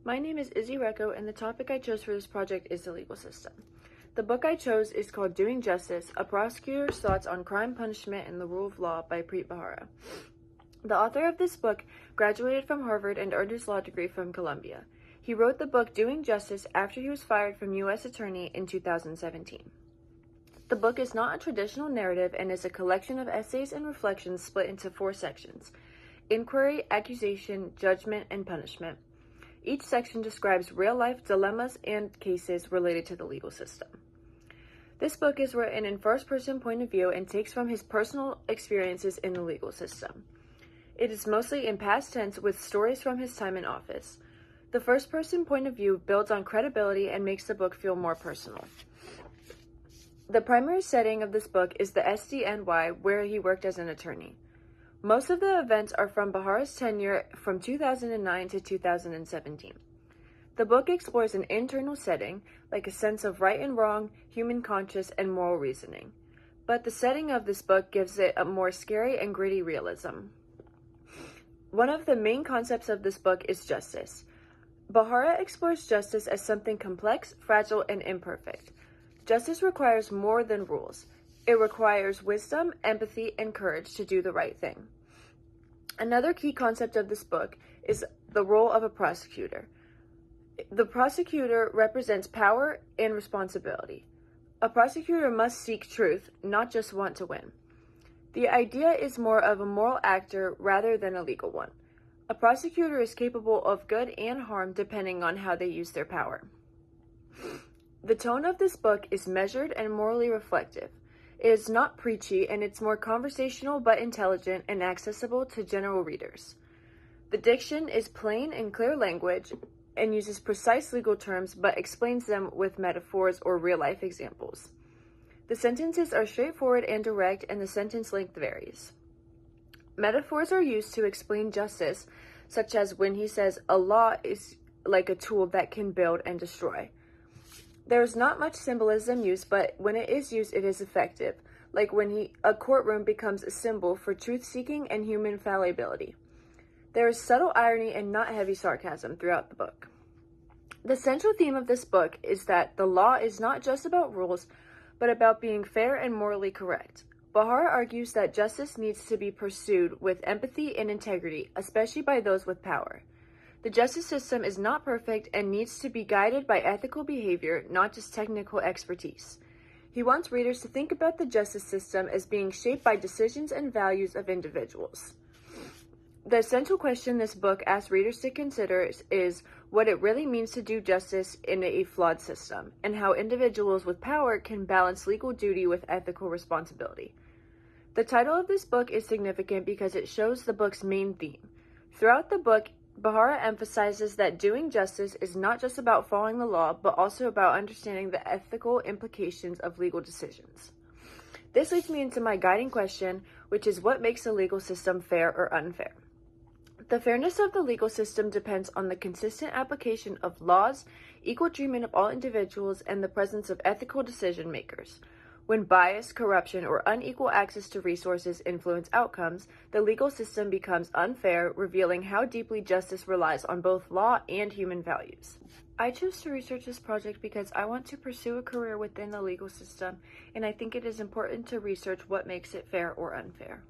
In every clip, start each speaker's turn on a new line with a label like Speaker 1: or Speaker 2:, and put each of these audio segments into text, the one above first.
Speaker 1: My name is Izzy Recco, and the topic I chose for this project is the legal system. The book I chose is called Doing Justice, A Prosecutor's Thoughts on Crime, Punishment, and the Rule of Law by Preet Bharara. The author of this book graduated from Harvard and earned his law degree from Columbia. He wrote the book Doing Justice after he was fired from U.S. Attorney in 2017. The book is not a traditional narrative and is a collection of essays and reflections split into 4 sections: inquiry, accusation, judgment, and punishment. Each section describes real-life dilemmas and cases related to the legal system. This book is written in first-person point of view and takes from his personal experiences in the legal system. It is mostly in past tense with stories from his time in office. The first-person point of view builds on credibility and makes the book feel more personal. The primary setting of this book is the SDNY, where he worked as an attorney. Most of the events are from Bharara's tenure from 2009 to 2017. The book explores an internal setting, like a sense of right and wrong, human conscience, and moral reasoning. But the setting of this book gives it a more scary and gritty realism. One of the main concepts of this book is justice. Bharara explores justice as something complex, fragile, and imperfect. Justice requires more than rules. It requires wisdom, empathy, and courage to do the right thing. Another key concept of this book is the role of a prosecutor. The prosecutor represents power and responsibility. A prosecutor must seek truth, not just want to win. The idea is more of a moral actor rather than a legal one. A prosecutor is capable of good and harm depending on how they use their power. The tone of this book is measured and morally reflective. It is not preachy, and it's more conversational but intelligent and accessible to general readers. The diction is plain and clear language and uses precise legal terms but explains them with metaphors or real-life examples. The sentences are straightforward and direct, and the sentence length varies. Metaphors are used to explain justice, such as when he says a law is like a tool that can build and destroy. There is not much symbolism used, but when it is used, it is effective, like when a courtroom becomes a symbol for truth-seeking and human fallibility. There is subtle irony and not heavy sarcasm throughout the book. The central theme of this book is that the law is not just about rules, but about being fair and morally correct. Bharara argues that justice needs to be pursued with empathy and integrity, especially by those with power. The justice system is not perfect and needs to be guided by ethical behavior, not just technical expertise. He wants readers to think about the justice system as being shaped by decisions and values of individuals. The essential question this book asks readers to consider is what it really means to do justice in a flawed system, and how individuals with power can balance legal duty with ethical responsibility. The title of this book is significant because it shows the book's main theme. Throughout the book, Bharara emphasizes that doing justice is not just about following the law, but also about understanding the ethical implications of legal decisions. This leads me into my guiding question, which is what makes a legal system fair or unfair? The fairness of the legal system depends on the consistent application of laws, equal treatment of all individuals, and the presence of ethical decision makers. When bias, corruption, or unequal access to resources influence outcomes, the legal system becomes unfair, revealing how deeply justice relies on both law and human values. I chose to research this project because I want to pursue a career within the legal system, and I think it is important to research what makes it fair or unfair.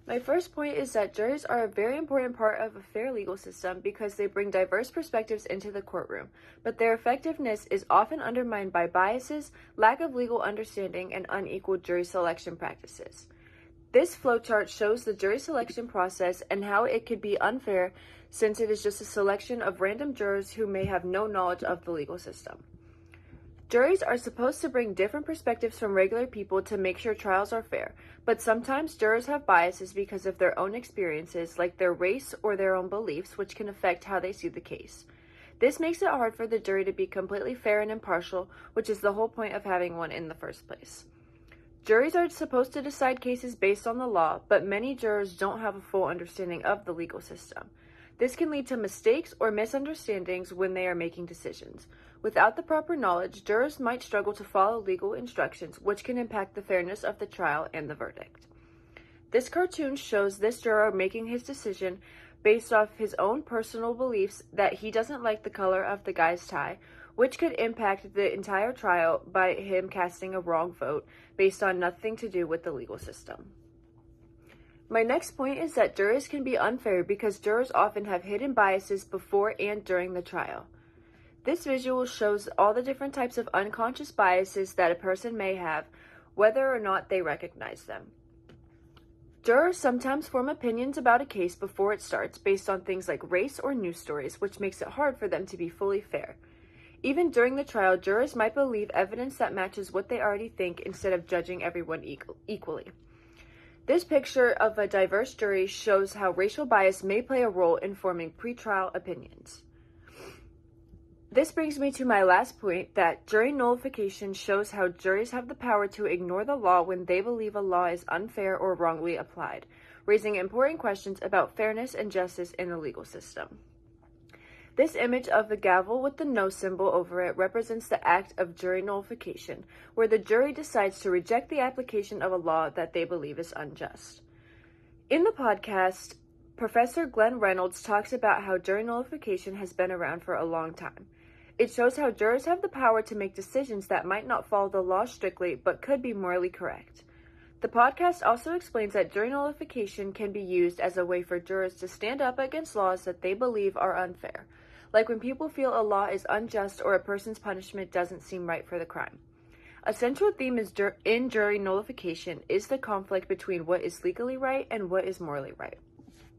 Speaker 1: My first point is that juries are a very important part of a fair legal system because they bring diverse perspectives into the courtroom, but their effectiveness is often undermined by biases, lack of legal understanding, and unequal jury selection practices. This flowchart shows the jury selection process and how it could be unfair since it is just a selection of random jurors who may have no knowledge of the legal system. Juries are supposed to bring different perspectives from regular people to make sure trials are fair, but sometimes jurors have biases because of their own experiences, like their race or their own beliefs, which can affect how they see the case. This makes it hard for the jury to be completely fair and impartial, which is the whole point of having one in the first place. Juries are supposed to decide cases based on the law, but many jurors don't have a full understanding of the legal system. This can lead to mistakes or misunderstandings when they are making decisions. Without the proper knowledge, jurors might struggle to follow legal instructions, which can impact the fairness of the trial and the verdict. This cartoon shows this juror making his decision based off his own personal beliefs that he doesn't like the color of the guy's tie, which could impact the entire trial by him casting a wrong vote based on nothing to do with the legal system. My next point is that juries can be unfair because jurors often have hidden biases before and during the trial. This visual shows all the different types of unconscious biases that a person may have, whether or not they recognize them. Jurors sometimes form opinions about a case before it starts based on things like race or news stories, which makes it hard for them to be fully fair. Even during the trial, jurors might believe evidence that matches what they already think instead of judging everyone equally. This picture of a diverse jury shows how racial bias may play a role in forming pretrial opinions. This brings me to my last point, that jury nullification shows how juries have the power to ignore the law when they believe a law is unfair or wrongly applied, raising important questions about fairness and justice in the legal system. This image of the gavel with the no symbol over it represents the act of jury nullification, where the jury decides to reject the application of a law that they believe is unjust. In the podcast, Professor Glenn Reynolds talks about how jury nullification has been around for a long time. It shows how jurors have the power to make decisions that might not follow the law strictly, but could be morally correct. The podcast also explains that jury nullification can be used as a way for jurors to stand up against laws that they believe are unfair, like when people feel a law is unjust or a person's punishment doesn't seem right for the crime. A central theme in jury nullification is the conflict between what is legally right and what is morally right.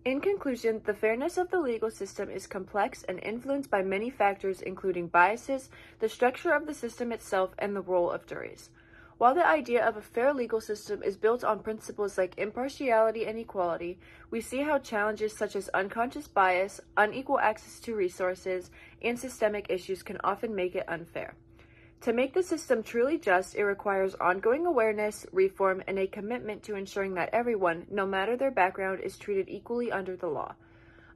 Speaker 1: In conclusion, the fairness of the legal system is complex and influenced by many factors, including biases, the structure of the system itself, and the role of juries. While the idea of a fair legal system is built on principles like impartiality and equality, we see how challenges such as unconscious bias, unequal access to resources, and systemic issues can often make it unfair. To make the system truly just, it requires ongoing awareness, reform, and a commitment to ensuring that everyone, no matter their background, is treated equally under the law.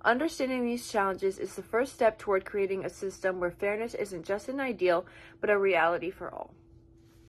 Speaker 1: Understanding these challenges is the first step toward creating a system where fairness isn't just an ideal, but a reality for all.